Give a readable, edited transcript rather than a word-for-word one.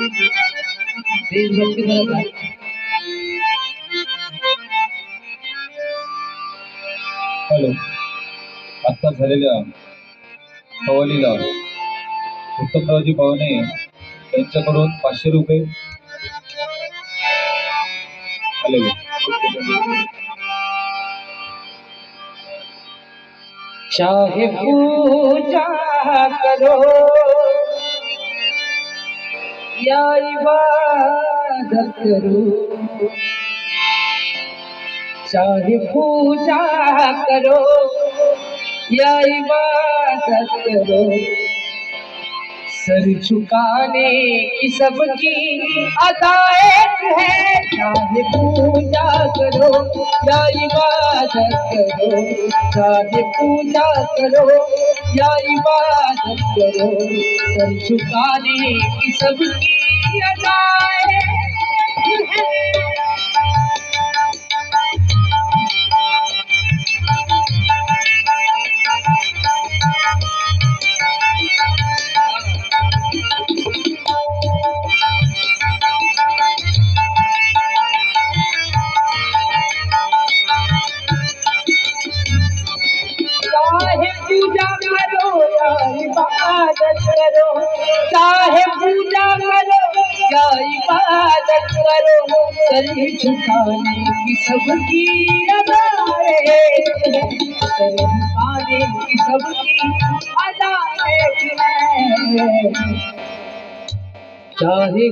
देशभक्ती करत हॅलो, आत्ता झालेल्या कवालीला उत्तमरावजी पाहुणे यांच्याकडून 500 रुपये आलेले. चाहे पूजा करो या इबादत करो, चाहे पूजा करो या इबादत करो, सर झुकाने की सबकी अदायत है। चाहे पूजा करो या इबादत करो, चाहे पूजा करो या इबादत करो, सर झुकाने की सबकी अदायत है। चाहे पूजा करो या इबादत करो, चाहे पूजा करो या इबादत करो, सर झुकाने की सबकी अदायत है। सर झुकाने की सबकी अदायत है। चाहे